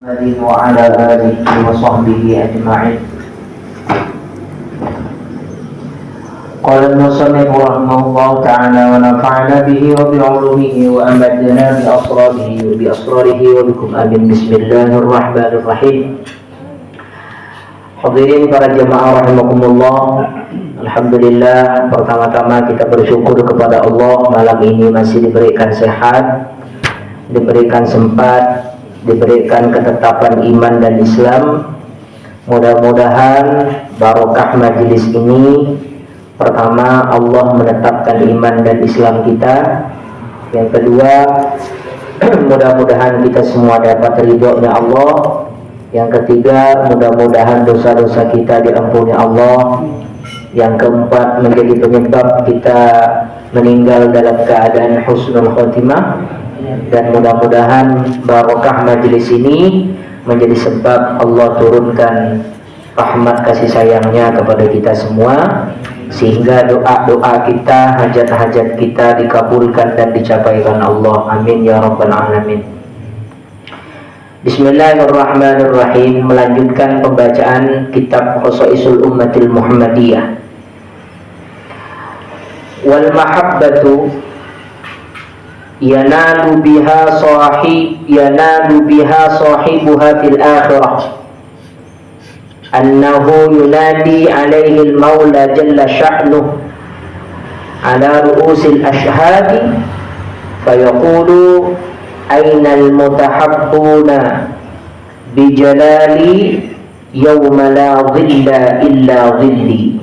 محمد وعلى آله وصحبه أجمعين. قال المصنف رحمه الله تعالى ونفعنا به وبعلومه وأمدنا بأسراره وبكم آمين. بسم الله الرحمن الرحيم. Hadirin para jemaah rahimakumullah. Alhamdulillah, pertama-tama kita bersyukur kepada Allah malam ini masih diberikan sehat, diberikan sempat, diberikan ketetapan iman dan Islam. Mudah-mudahan barokah majelis ini, pertama Allah menetapkan iman dan Islam kita. Yang kedua, mudah-mudahan kita semua dapat ridhonya Allah. Yang ketiga, mudah-mudahan dosa-dosa kita diampuni Allah. Yang keempat, menjadi penyebab kita meninggal dalam keadaan husnul khotimah. Dan mudah-mudahan barokah majelis ini menjadi sebab Allah turunkan rahmat kasih sayangnya kepada kita semua, sehingga doa-doa kita, hajat-hajat kita dikabulkan dan dicapaikan Allah. Amin ya rabbal alamin. Bismillahirrahmanirrahim. Melanjutkan pembacaan kitab Khosaisul Ummatil Muhammadiyah. Wal mahabbatu yanalu biha sahibuha fil akhirah annahu yunadi alaihi al-maula jalla sha'nuhu ala ru'usil ashhadi fayaqulu aina al-mutahabbuna bijalali yawma la dhilla illa dhilli.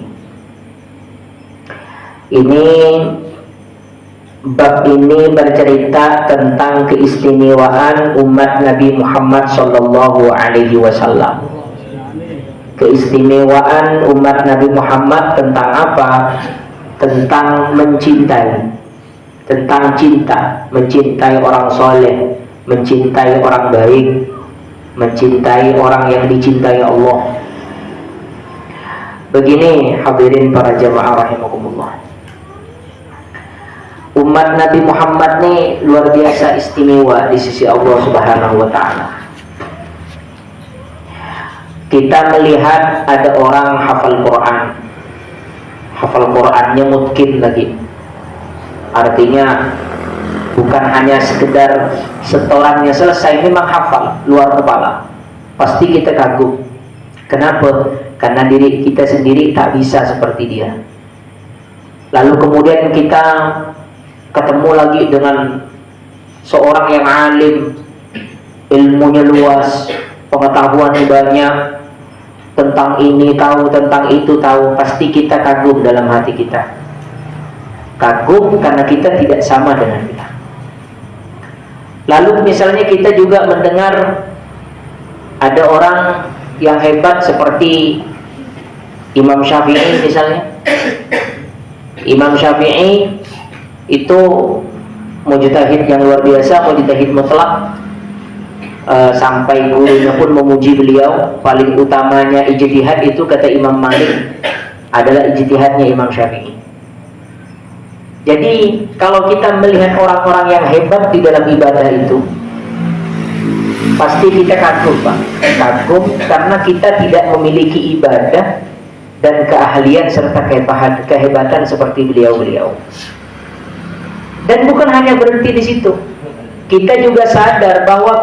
Bab ini bercerita tentang keistimewaan umat Nabi Muhammad sallallahu alaihi wasallam. Keistimewaan umat Nabi Muhammad tentang apa? Tentang mencintai, tentang cinta, mencintai orang soleh, mencintai orang baik, mencintai orang yang dicintai Allah. Begini hadirin para jamaah rahimakumullah, umat Nabi Muhammad ini luar biasa istimewa di sisi Allah Subhanahu wa ta'ala. Kita melihat ada orang hafal Qurannya mungkin lagi. Artinya bukan hanya sekedar setorannya selesai, memang hafal luar kepala. Pasti kita kagum. Kenapa? Karena diri kita sendiri tak bisa seperti dia. Lalu kemudian kita ketemu lagi dengan seorang yang alim, ilmunya luas, pengetahuannya banyak, tentang ini tahu, tentang itu tahu. Pasti kita kagum dalam hati kita. Kagum karena kita tidak sama dengan dia. Lalu misalnya kita juga mendengar ada orang yang hebat seperti Imam Syafi'i misalnya. Imam Syafi'i itu mujtahid yang luar biasa, mujtahid mutlak, sampai gurunya pun memuji beliau. Paling utamanya ijtihad itu, kata Imam Malik, adalah ijtihadnya Imam Syafi'i. Jadi kalau kita melihat orang-orang yang hebat di dalam ibadah itu, pasti kita kagum, Pak. Kagum karena kita tidak memiliki ibadah dan keahlian serta kehebatan seperti beliau-beliau. Dan bukan hanya berhenti di situ. Kita juga sadar bahwa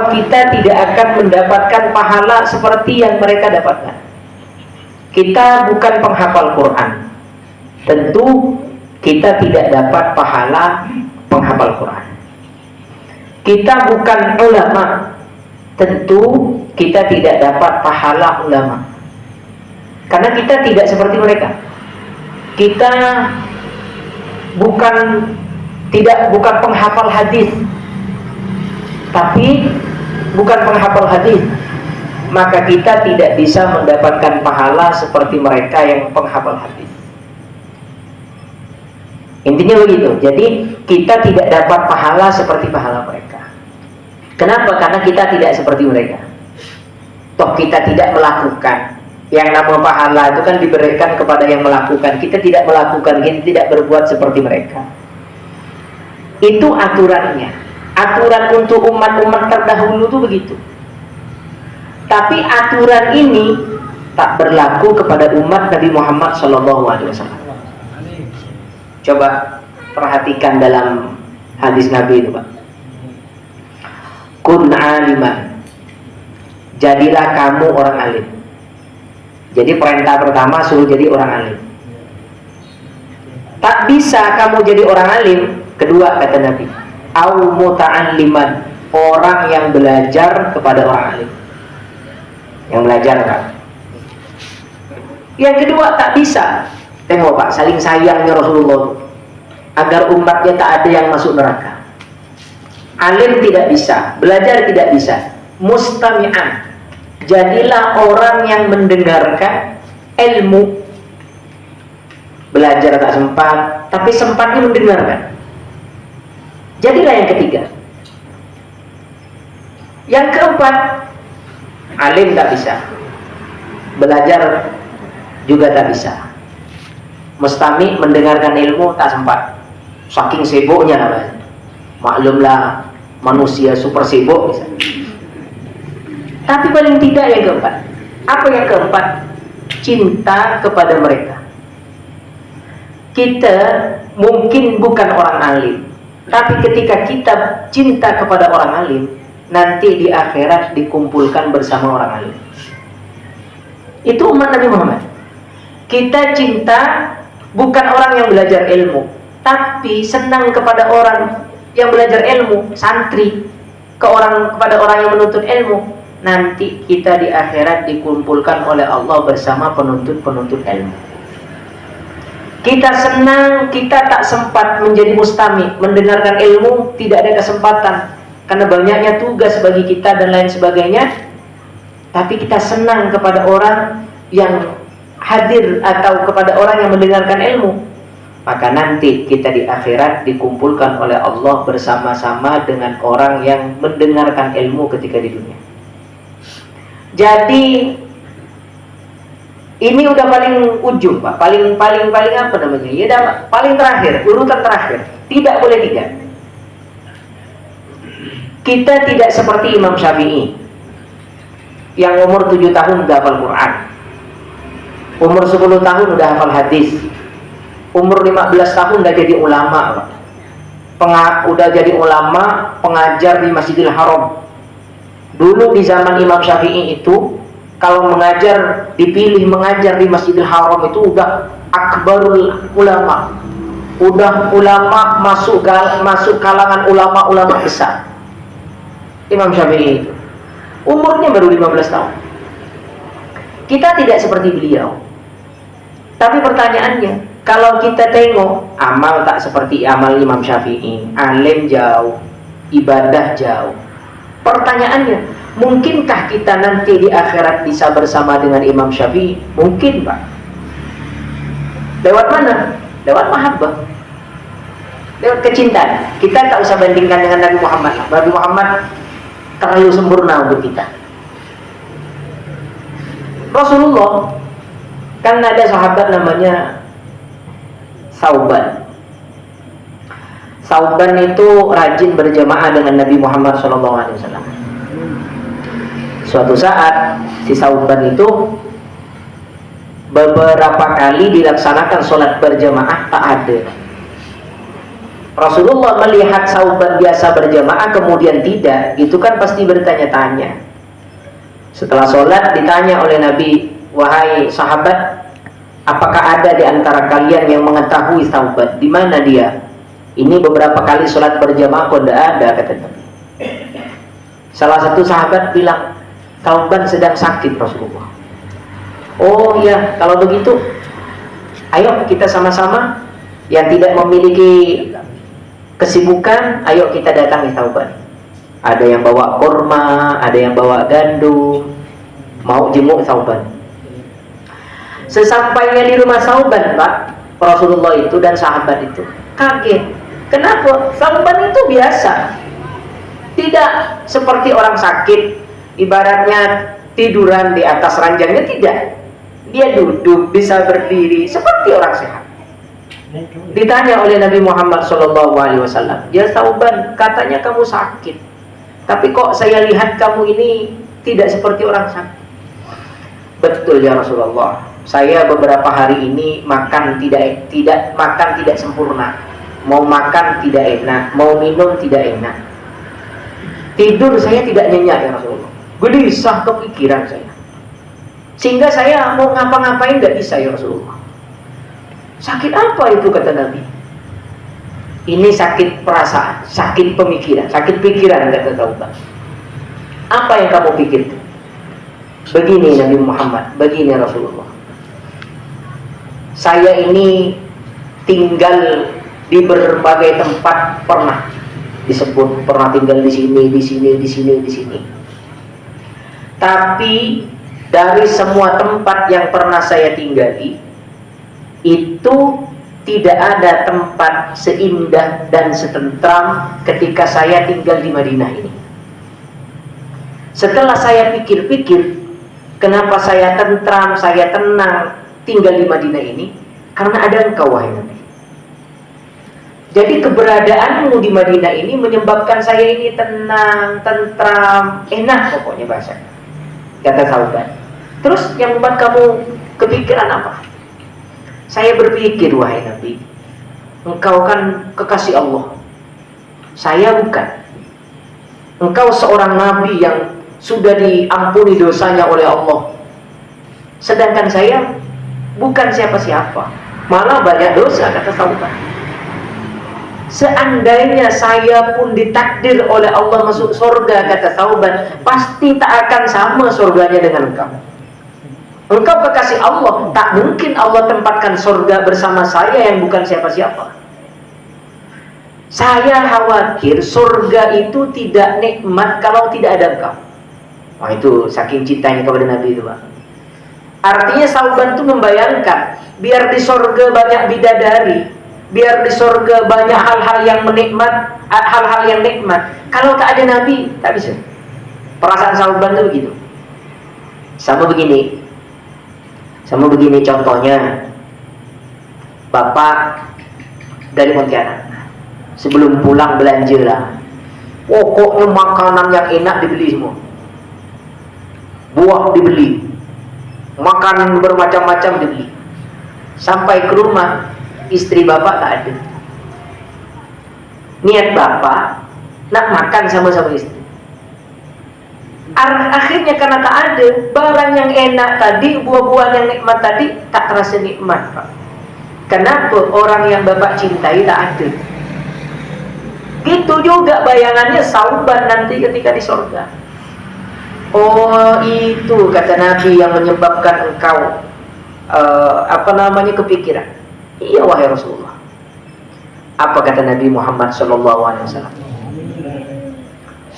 kita tidak akan mendapatkan pahala seperti yang mereka dapatkan. Kita bukan penghafal Quran. Tentu kita tidak dapat pahala penghafal Quran. Kita bukan ulama. Tentu kita tidak dapat pahala ulama. Karena kita tidak seperti mereka. Kita bukan penghafal hadis, tapi bukan penghafal hadis, maka kita tidak bisa mendapatkan pahala seperti mereka yang penghafal hadis. Intinya begitu. Jadi kita tidak dapat pahala seperti pahala mereka. Kenapa? Karena kita tidak seperti mereka. Toh kita tidak melakukan. Yang nama pahala itu kan diberikan kepada yang melakukan. Kita tidak melakukan, kita tidak berbuat seperti mereka. Itu aturannya. Aturan untuk umat-umat terdahulu itu begitu. Tapi aturan ini tak berlaku kepada umat Nabi Muhammad SAW. Coba perhatikan dalam hadis Nabi itu, Pak. Kun aliman, jadilah kamu orang alim. Jadi perintah pertama suruh jadi orang alim. Tak bisa kamu jadi orang alim. Kedua kata Nabi, au muta'alliman, orang yang belajar kepada orang alim, yang belajar kan. Yang kedua tak bisa. Tengok Pak, saling sayangnya Rasulullah agar umatnya tak ada yang masuk neraka. Alim tidak bisa, belajar tidak bisa. Mustami'an, jadilah orang yang mendengarkan ilmu. Belajar tak sempat, tapi sempatnya mendengarkan. Jadilah yang ketiga. Yang keempat, alim tak bisa, belajar juga tak bisa. Mustami, mendengarkan ilmu tak sempat, saking sibuknya namanya. Maklumlah manusia super sibuk misalnya. Tapi paling tidak yang keempat. Apa yang keempat? Cinta kepada mereka. Kita mungkin bukan orang alim, tapi ketika kita cinta kepada orang alim, nanti di akhirat dikumpulkan bersama orang alim. Itu umat Nabi Muhammad. Kita cinta bukan orang yang belajar ilmu, tapi senang kepada orang yang belajar ilmu, santri, kepada orang yang menuntut ilmu. Nanti kita di akhirat dikumpulkan oleh Allah bersama penuntut-penuntut ilmu. Kita senang, kita tak sempat menjadi mustami, mendengarkan ilmu, tidak ada kesempatan karena banyaknya tugas bagi kita dan lain sebagainya. Tapi kita senang kepada orang yang hadir atau kepada orang yang mendengarkan ilmu, maka nanti kita di akhirat dikumpulkan oleh Allah bersama-sama dengan orang yang mendengarkan ilmu ketika di dunia. Jadi ini udah paling ujung Pak, paling apa namanya? Ya udah paling terakhir, urutan terakhir. Tidak boleh tidak. Kita tidak seperti Imam Syafi'i yang umur 7 tahun udah hafal Quran, umur 10 tahun udah hafal hadis, umur 15 tahun udah jadi ulama, udah jadi ulama, pengajar di Masjidil Haram. Dulu di zaman Imam Syafi'i itu, kalau mengajar, dipilih mengajar di Masjidil Haram itu udah akbarul ulama, udah ulama masuk kalangan ulama-ulama besar. Imam Syafi'i itu umurnya baru 15 tahun. Kita tidak seperti beliau. Tapi pertanyaannya, kalau kita tengok amal tak seperti amal Imam Syafi'i, alim jauh, ibadah jauh. Pertanyaannya, mungkinkah kita nanti di akhirat bisa bersama dengan Imam Syafi'i? Mungkin Pak. Lewat mana? Lewat mahabbah, lewat kecintaan. Kita tak usah bandingkan dengan Nabi Muhammad. Nabi Muhammad terlalu sempurna untuk kita. Rasulullah kan ada sahabat namanya Sauban. Sauban itu rajin berjamaah dengan Nabi Muhammad SAW. Suatu saat si Sauban itu beberapa kali dilaksanakan sholat berjamaah tak ada. Rasulullah melihat Sauban biasa berjamaah kemudian tidak, itu kan pasti bertanya-tanya. Setelah sholat ditanya oleh Nabi, wahai sahabat, apakah ada di antara kalian yang mengetahui Sauban? Di mana dia? Ini beberapa kali sholat berjamaah kok tidak ada, kata Nabi. Salah satu sahabat bilang, Sauban sedang sakit Rasulullah. Oh iya, kalau begitu ayo kita sama-sama yang tidak memiliki kesibukan, ayo kita datangi Sauban. Ada yang bawa kurma, ada yang bawa gandum, mau jenguk Sauban. Sesampainya di rumah Sauban Pak, Rasulullah itu dan sahabat itu kaget. Kenapa? Sauban itu biasa, tidak seperti orang sakit, ibaratnya tiduran di atas ranjangnya, tidak. Dia duduk, bisa berdiri seperti orang sehat. Ditanya oleh Nabi Muhammad SAW, "Ya Thauban, katanya kamu sakit, tapi kok saya lihat kamu ini tidak seperti orang sakit." "Betul ya Rasulullah, saya beberapa hari ini makan tidak sempurna. Mau makan tidak enak, mau minum tidak enak. Tidur saya tidak nyenyak ya Rasulullah. Gelisah kepikiran saya. Sehingga saya mau ngapa-ngapain nggak bisa ya Rasulullah." "Sakit apa itu?" kata Nabi. "Ini sakit perasaan, sakit pemikiran, sakit pikiran," kata Thauban. "Apa yang kamu pikirkan?" "Begini Nabi Muhammad, begini Rasulullah. Saya ini tinggal di berbagai tempat, pernah disebut pernah tinggal di sini, di sini, di sini, di sini. Tapi dari semua tempat yang pernah saya tinggali, itu tidak ada tempat seindah dan setentram ketika saya tinggal di Madinah ini. Setelah saya pikir-pikir, kenapa saya tentram, saya tenang tinggal di Madinah ini? Karena ada engkau, wahai Nabi. Jadi keberadaanmu di Madinah ini menyebabkan saya ini tenang, tentram, enak pokoknya bahasa," kata Thauban. "Terus yang membuat kamu kepikiran apa?" "Saya berpikir, wahai Nabi, engkau kan kekasih Allah, saya bukan. Engkau seorang Nabi yang sudah diampuni dosanya oleh Allah, sedangkan saya bukan siapa-siapa, malah banyak dosa," kata Thauban. "Seandainya saya pun ditakdir oleh Allah masuk surga," kata Thauban, "pasti tak akan sama surganya dengan engkau. Engkau kekasih Allah, tak mungkin Allah tempatkan surga bersama saya yang bukan siapa-siapa. Saya khawatir surga itu tidak nikmat kalau tidak ada engkau." Wah, itu saking cintanya kepada Nabi itu, Pak. Artinya Thauban itu membayangkan, biar di surga banyak bidadari, biar di surga banyak hal-hal yang menikmat, hal-hal yang nikmat, kalau tak ada Nabi, tak bisa. Perasaan Thauban itu begitu. Sama begini contohnya, bapak dari Pontianak, sebelum pulang belanja lah, pokoknya makanan yang enak dibeli semua, buah dibeli, makanan bermacam-macam dibeli. Sampai ke rumah, istri bapak tak ada. Niat bapak nak makan sama-sama istri, akhirnya karena tak ada barang yang enak tadi, buah-buahan yang nikmat tadi, tak terasa nikmat, Pak. Kenapa? Orang yang bapak cintai tak ada. Gitu juga bayangannya Thauban nanti ketika di surga. "Oh, itu," kata Nabi, "yang menyebabkan engkau kepikiran." "Iya wahai Rasulullah." Apa kata Nabi Muhammad SAW?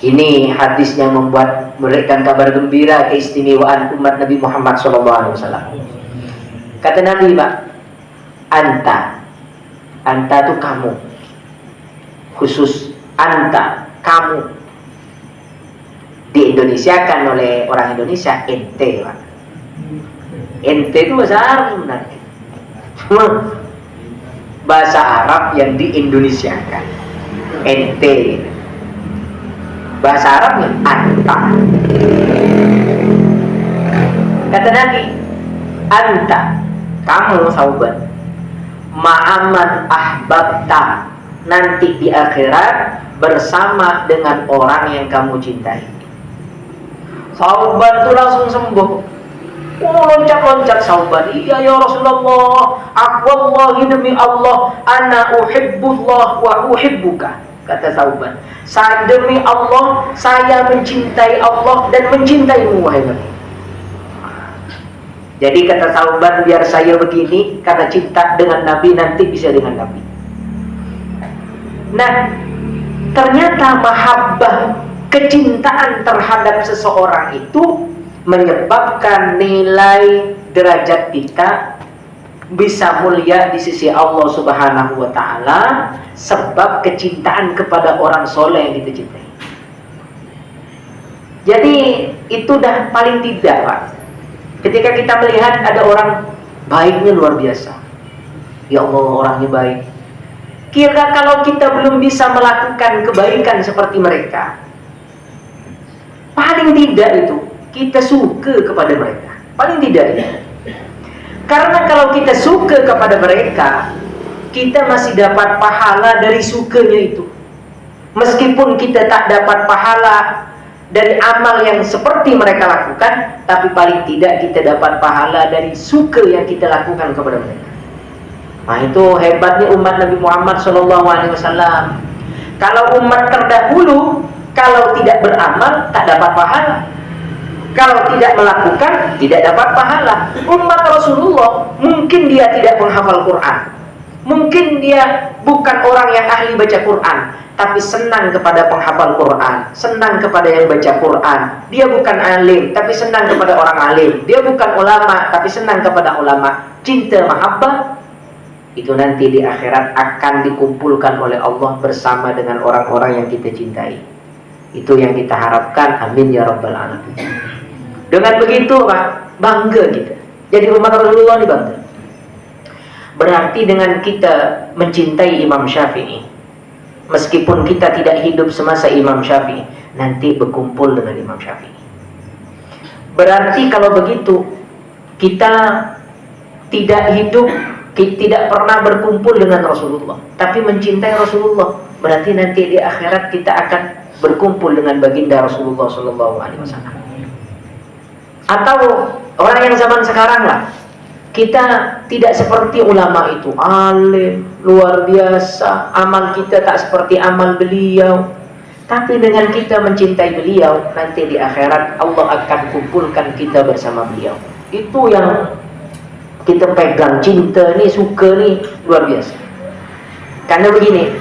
Ini hadis yang memberikan kabar gembira keistimewaan umat Nabi Muhammad SAW. Kata Nabi, Pak, anta itu kamu, khusus anta, kamu. Diindonesiakan oleh orang Indonesia ente, Pak. Ente itu bahasa Arab sebenarnya, cuma bahasa Arab yang diindonesiakan, ente. Bahasa Arabnya anta. Kata Nabi, anta, kamu Thauban, ma'aman ahbabta, nanti di akhirat bersama dengan orang yang kamu cintai. Thauban itu langsung sembuh. Loncat-loncat Thauban, "Iya ya Rasulullah, aku wallahi demi Allah, ana uhibbullah wa uhibbuka," kata Thauban. "Demi Allah, saya mencintai Allah dan mencintaimu, wahai Nabi." Jadi kata Thauban, biar saya begini karena cinta dengan Nabi, nanti bisa dengan Nabi. Nah, ternyata mahabbah, kecintaan terhadap seseorang itu menyebabkan nilai derajat kita bisa mulia di sisi Allah Subhanahu wa Ta'ala, sebab kecintaan kepada orang soleh yang kita cintai. Jadi itu dah paling tidak, Pak. Ketika kita melihat ada orang baiknya luar biasa, ya Allah orangnya baik. Kira kalau kita belum bisa melakukan kebaikan seperti mereka, paling tidak itu kita suka kepada mereka, paling tidak ya. Karena kalau kita suka kepada mereka, kita masih dapat pahala dari sukanya itu. Meskipun kita tak dapat pahala dari amal yang seperti mereka lakukan, tapi paling tidak kita dapat pahala dari suka yang kita lakukan kepada mereka. Nah, itu hebatnya umat Nabi Muhammad SAW. Kalau umat terdahulu, kalau tidak beramal tak dapat pahala, kalau tidak melakukan tidak dapat pahala. Umat Rasulullah mungkin dia tidak menghafal Quran, mungkin dia bukan orang yang ahli baca Quran, tapi senang kepada penghafal Quran, senang kepada yang baca Quran. Dia bukan alim, tapi senang kepada orang alim. Dia bukan ulama, tapi senang kepada ulama. Cinta mahabbah itu nanti di akhirat akan dikumpulkan oleh Allah bersama dengan orang-orang yang kita cintai. Itu yang kita harapkan. Amin ya rabbal alamin. Dengan begitu Pak, bangga kita. Jadi umat Rasulullah ini bangga. Berarti dengan kita mencintai Imam Syafi'i, meskipun kita tidak hidup semasa Imam Syafi'i, nanti berkumpul dengan Imam Syafi'i. Berarti kalau begitu kita tidak hidup, tidak pernah berkumpul dengan Rasulullah, tapi mencintai Rasulullah, berarti nanti di akhirat kita akan berkumpul dengan baginda Rasulullah SAW. Atau orang yang zaman sekarang lah, kita tidak seperti ulama itu, alim, luar biasa, amal kita tak seperti amal beliau. Tapi dengan kita mencintai beliau, nanti di akhirat Allah akan kumpulkan kita bersama beliau. Itu yang kita pegang, cinta nih, suka nih, luar biasa. Karena begini,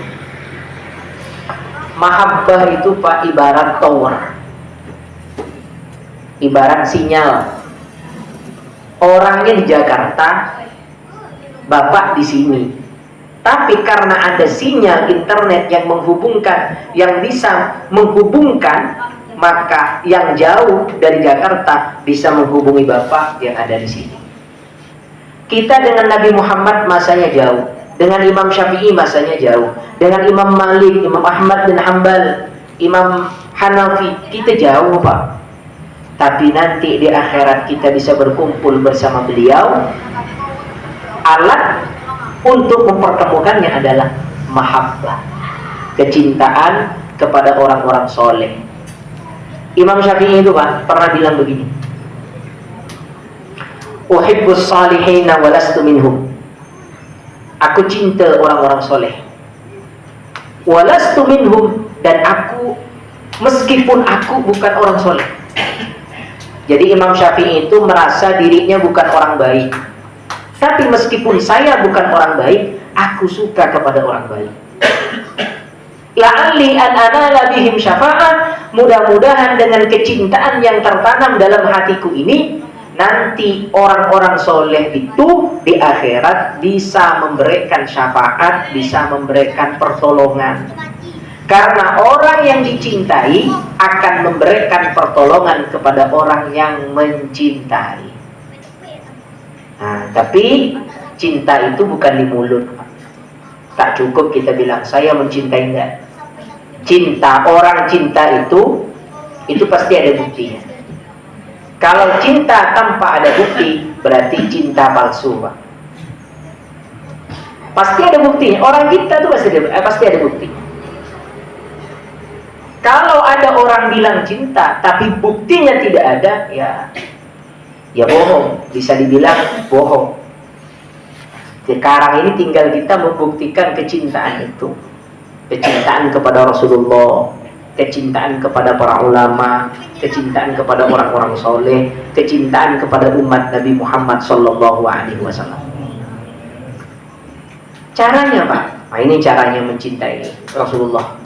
mahabbah itu Pak ibarat tower, ibarat sinyal. Orangnya di Jakarta, Bapak di sini. Tapi karena ada sinyal internet yang menghubungkan, yang bisa menghubungkan, maka yang jauh dari Jakarta bisa menghubungi Bapak yang ada di sini. Kita dengan Nabi Muhammad masanya jauh, dengan Imam Syafi'i masanya jauh, dengan Imam Malik, Imam Ahmad bin Hanbal, Imam Hanafi, kita jauh Pak. Tapi nanti di akhirat kita bisa berkumpul bersama beliau. Alat untuk mempertemukannya adalah mahabbah, kecintaan kepada orang-orang soleh. Imam Syafi'i itu Pak pernah bilang begini, uhibbus salihina walastu minhum. Aku cinta orang-orang soleh, walastu minhum, dan aku, meskipun aku bukan orang soleh. Jadi Imam Syafi'i itu merasa dirinya bukan orang baik, tapi meskipun saya bukan orang baik, aku suka kepada orang baik. La'alli an anala bihim syafa'ah, mudah-mudahan dengan kecintaan yang tertanam dalam hatiku ini, nanti orang-orang soleh itu di akhirat bisa memberikan syafaat, bisa memberikan pertolongan. Karena orang yang dicintai akan memberikan pertolongan kepada orang yang mencintai. Nah, tapi cinta itu bukan di mulut. Tak cukup kita bilang saya mencintai, enggak. Cinta, orang cinta itu pasti ada buktinya. Kalau cinta tanpa ada bukti, berarti cinta palsu, Pak. Pasti ada buktinya. Orang kita itu pasti ada buktinya. Kalau ada orang bilang cinta, tapi buktinya tidak ada, ya bohong. Bisa dibilang bohong. Sekarang ini tinggal kita membuktikan kecintaan itu. Kecintaan kepada Rasulullah, kecintaan kepada para ulama, kecintaan kepada orang-orang soleh, kecintaan kepada umat Nabi Muhammad SAW. Caranya Pak, nah ini caranya mencintai Rasulullah.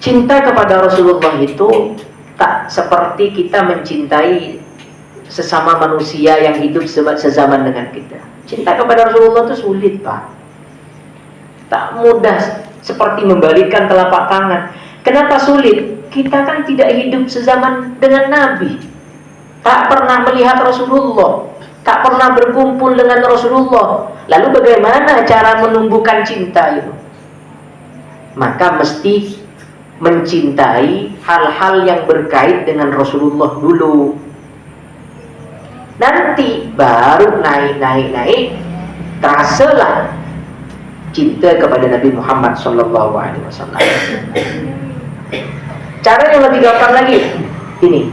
Cinta kepada Rasulullah itu tak seperti kita mencintai sesama manusia yang hidup sezaman dengan kita. Cinta kepada Rasulullah itu sulit Pak, tak mudah seperti membalikan telapak tangan. Kenapa sulit? Kita kan tidak hidup sezaman dengan Nabi, tak pernah melihat Rasulullah. tak pernah berkumpul dengan Rasulullah. Lalu bagaimana cara menumbuhkan cinta itu? Maka mesti mencintai hal-hal yang berkait dengan Rasulullah dulu. Nanti baru naik, terasalah cinta kepada Nabi Muhammad SAW. Cara yang lebih gampang lagi, ini.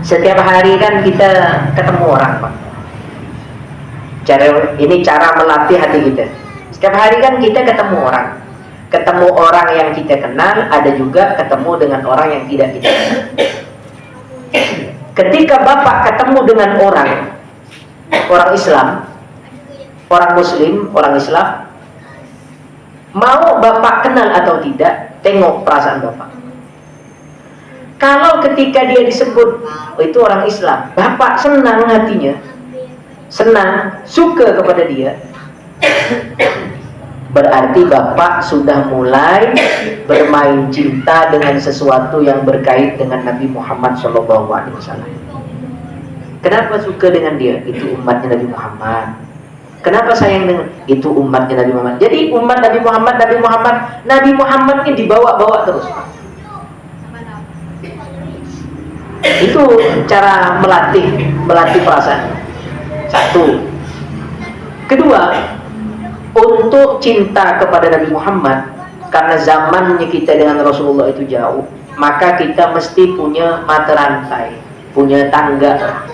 Setiap hari kan kita ketemu orang, Pak. Ini cara melatih hati kita. Setiap hari kan kita ketemu orang. Ketemu orang yang kita kenal, ada juga ketemu dengan orang yang tidak kita kenal. Ketika Bapak ketemu dengan orang Islam, orang Muslim, orang Islam, mau Bapak kenal atau tidak, tengok perasaan Bapak. Kalau ketika dia disebut, oh, itu orang Islam, Bapak senang hatinya, senang, suka kepada dia, berarti Bapak sudah mulai bermain cinta dengan sesuatu yang berkait dengan Nabi Muhammad SAW. Kenapa suka dengan dia? Itu umatnya Nabi Muhammad. Kenapa sayang dengan itu umatnya Nabi Muhammad? Jadi umat Nabi Muhammad ini dibawa-bawa terus, Pak. Itu cara melatih perasaan. Satu. Kedua, untuk cinta kepada Nabi Muhammad, karena zamannya kita dengan Rasulullah itu jauh, maka kita mesti punya mata rantai, punya tangga.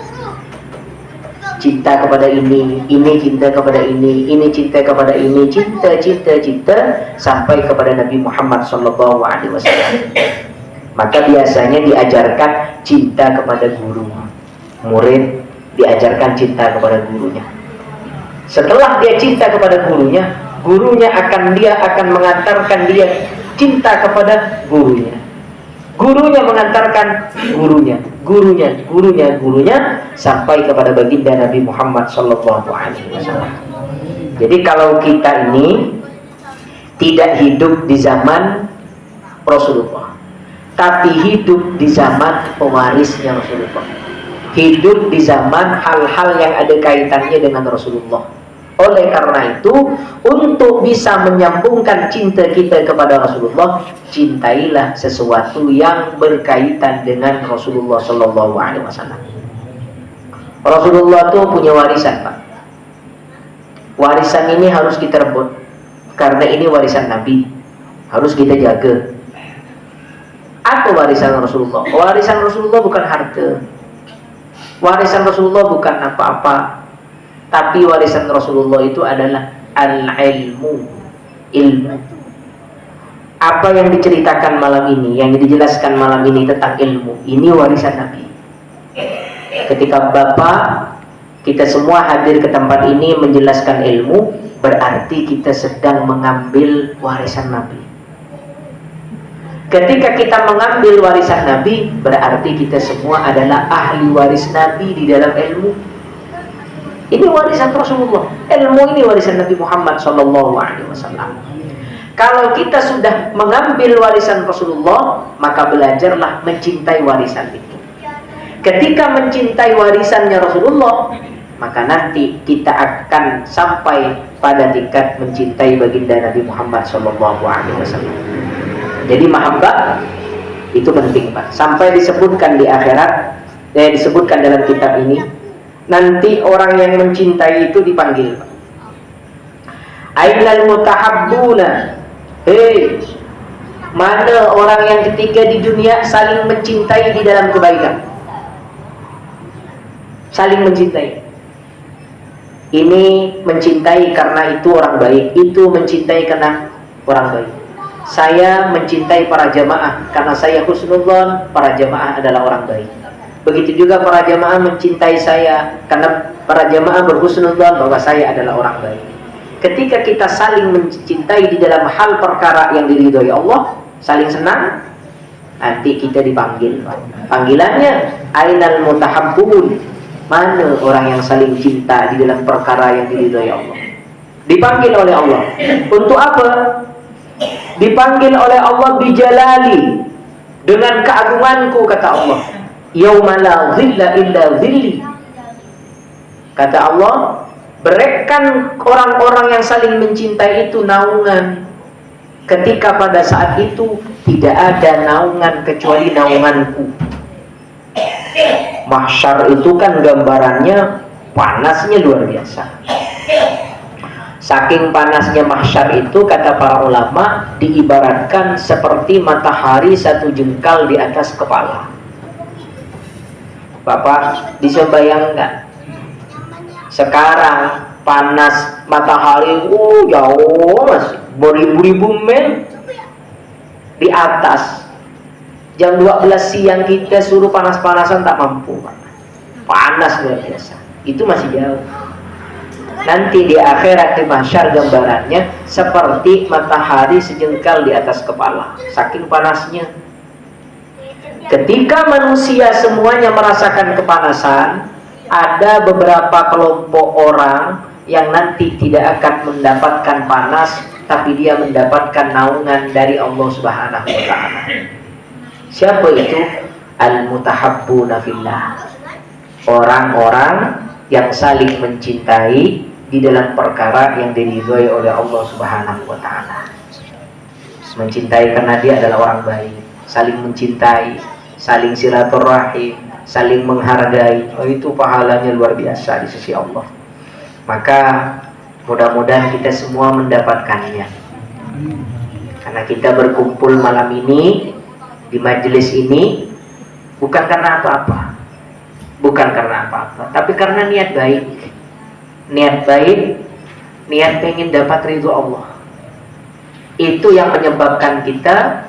Cinta kepada ini cinta kepada ini cinta kepada ini, cinta sampai kepada Nabi Muhammad SAW. Maka biasanya diajarkan cinta kepada guru, murid diajarkan cinta kepada gurunya. Setelah dia cinta kepada gurunya, gurunya akan mengantarkan dia cinta kepada gurunya. Gurunya mengantarkan gurunya sampai kepada baginda Nabi Muhammad SAW. Jadi kalau kita ini tidak hidup di zaman Rasulullah, tapi hidup di zaman pewarisnya Rasulullah, hidup di zaman hal-hal yang ada kaitannya dengan Rasulullah. Oleh karena itu, untuk bisa menyambungkan cinta kita kepada Rasulullah, cintailah sesuatu yang berkaitan dengan Rasulullah SAW. Rasulullah itu punya warisan, Pak. Warisan ini harus kita rebut, karena ini warisan Nabi, harus kita jaga. Apa warisan Rasulullah? Warisan Rasulullah bukan harta, warisan Rasulullah bukan apa-apa, tapi warisan Rasulullah itu adalah al-ilmu, ilmu. Apa yang diceritakan malam ini, yang dijelaskan malam ini tentang ilmu, ini warisan Nabi. Ketika kita semua hadir ke tempat ini menjelaskan ilmu, berarti kita sedang mengambil warisan Nabi. Ketika kita mengambil warisan Nabi, berarti kita semua adalah ahli waris Nabi di dalam ilmu. Ini warisan Rasulullah. Ilmu ini warisan Nabi Muhammad SAW. Kalau kita sudah mengambil warisan Rasulullah, maka belajarlah mencintai warisan itu. Ketika mencintai warisannya Rasulullah, maka nanti kita akan sampai pada tingkat mencintai baginda Nabi Muhammad SAW. Jadi mahabbah itu penting, Pak. Sampai disebutkan di akhirat, disebutkan dalam kitab ini, nanti orang yang mencintai itu dipanggil, Pak. Ainal mutahabbuna. Hei, mana orang yang ketika di dunia saling mencintai di dalam kebaikan, saling mencintai. Ini mencintai karena itu orang baik, itu mencintai karena orang baik. Saya mencintai para jamaah karena saya husnudzon, para jamaah adalah orang baik. Begitu juga para jamaah mencintai saya karena para jamaah berhusnudzon bahwa saya adalah orang baik. Ketika kita saling mencintai di dalam hal perkara yang diridhoi Allah, saling senang, nanti kita dipanggil. Panggilannya ainal mutahabbun. Mana orang yang saling cinta di dalam perkara yang diridhoi Allah? Dipanggil oleh Allah. Untuk apa? Dipanggil oleh Allah bijalali, dengan keagunganku, kata Allah. Yauma la dhilla illa dhilli. Kata Allah, berikan orang-orang yang saling mencintai itu naungan ketika pada saat itu tidak ada naungan kecuali naunganku. Mahsyar itu kan gambarannya panasnya luar biasa. Saking panasnya mahsyar itu, kata para ulama, diibaratkan seperti matahari satu jengkal di atas kepala. Bapak bisa bayangkan sekarang panas matahari jauh masih beribu-ribu mil di atas. Jam 12 siang kita suruh panas-panasan tak mampu, Pak. Panas luar biasa. Itu masih jauh. Nanti di akhirat di mahsyar gambarannya seperti matahari sejengkal di atas kepala, saking panasnya. Ketika manusia semuanya merasakan kepanasan, ada beberapa kelompok orang yang nanti tidak akan mendapatkan panas, tapi dia mendapatkan naungan dari Allah Subhanahu wa Ta'ala. Siapa itu? Al-mutahabbuna fillah. Orang-orang yang saling mencintai di dalam perkara yang diridhoi oleh Allah Subhanahu wa Ta'ala. Mencintai karena dia adalah orang baik, saling mencintai, saling silaturahim, saling menghargai. Itu pahalanya luar biasa di sisi Allah. Maka mudah-mudahan kita semua mendapatkannya. Karena kita berkumpul malam ini di majelis ini bukan karena apa-apa, bukan karena apa-apa, tapi karena niat baik. Niat baik, niat pengen dapat ridho Allah. Itu yang menyebabkan kita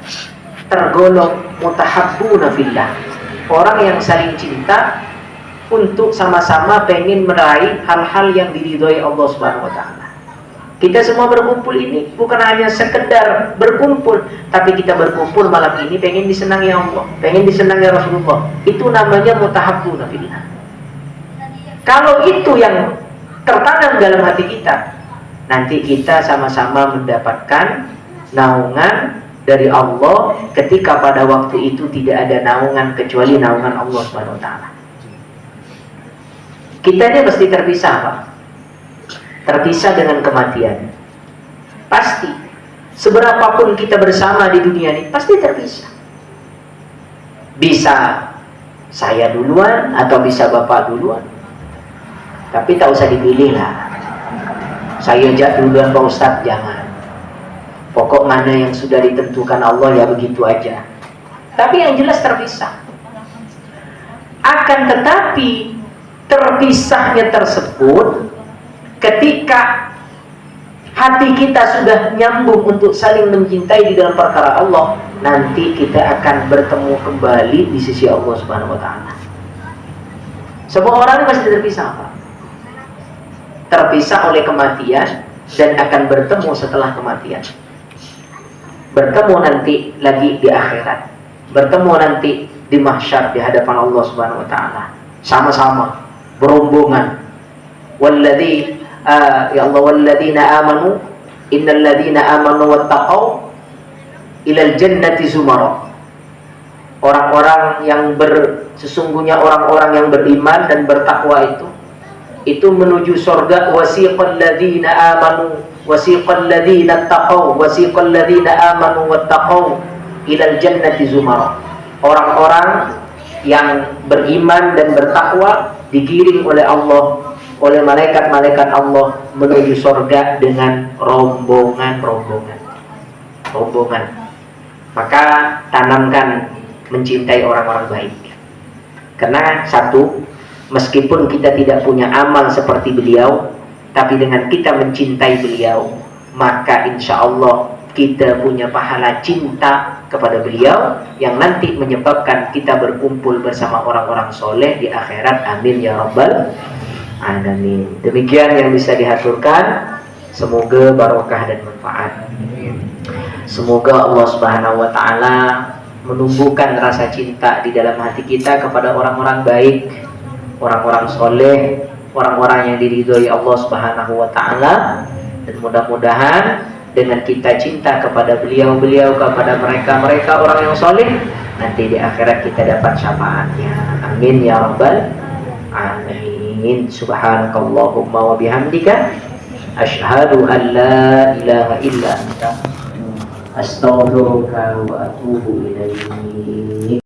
tergolong mutahabbuna fillah, orang yang saling cinta untuk sama-sama pengen meraih hal-hal yang diridhoi Allah Subhanahu wa Ta'ala. Kita semua berkumpul ini bukan hanya sekedar berkumpul, tapi kita berkumpul malam ini pengen disenangi Allah, pengen disenangi Rasulullah. Itu namanya mutahabbuna fillah. Kalau itu yang tertanam dalam hati kita, nanti kita sama-sama mendapatkan naungan dari Allah ketika pada waktu itu tidak ada naungan kecuali naungan Allah Subhanahu wa Ta'ala. Kita ini pasti terpisah, Pak. Terpisah dengan kematian. Pasti. Seberapapun kita bersama di dunia ini, pasti terpisah. Bisa saya duluan atau bisa Bapak duluan. Tapi tak usah dipilih lah. Saya jak duluan Pak Ustadz, jangan. Pokok mana yang sudah ditentukan Allah ya begitu aja. Tapi yang jelas terpisah. Akan tetapi terpisahnya tersebut ketika hati kita sudah nyambung untuk saling mencintai di dalam perkara Allah, nanti kita akan bertemu kembali di sisi Allah Subhanahu wa Ta'ala. Semua orang pasti terpisah, Pak. Terpisah oleh kematian dan akan bertemu setelah kematian. Bertemu nanti lagi di akhirat. Bertemu nanti di mahsyar di hadapan Allah Subhanahu wa Ta'ala. Sama-sama berombongan. Walladzi ya Allah walladzina amanu innal ladzina amanu wattaqau ilal jannati zumara. Orang-orang yang sesungguhnya orang-orang yang beriman dan bertakwa itu menuju surga. Wasiqal ladzina amanu wasiqal ladzina taqau wasiqal ladzina amanu wattaqau ilal jannati zumara. Orang-orang yang beriman dan bertakwa digiring oleh Allah, oleh malaikat-malaikat Allah menuju surga dengan rombongan. Maka tanamkan mencintai orang-orang baik. Karena satu, meskipun kita tidak punya amal seperti beliau, tapi dengan kita mencintai beliau, maka insya Allah kita punya pahala cinta kepada beliau yang nanti menyebabkan kita berkumpul bersama orang-orang soleh di akhirat. Amin ya rabbal alamin. Demikian yang bisa dihaturkan. Semoga barokah dan manfaat. Semoga Allah Subhanahu wa Ta'ala menumbuhkan rasa cinta di dalam hati kita kepada orang-orang baik, orang-orang soleh, orang-orang yang diridhoi Allah Subhanahu wa Ta'ala. Dan mudah-mudahan dengan kita cinta kepada beliau-beliau, kepada mereka-mereka orang yang soleh, nanti di akhirat kita dapat syafaatnya. Amin ya rabbal alamin. muslimin. Subhanakallahumma wa bihamdika asyhadu an la ilaha illa anta astaghfiruka wa atubu ilaik.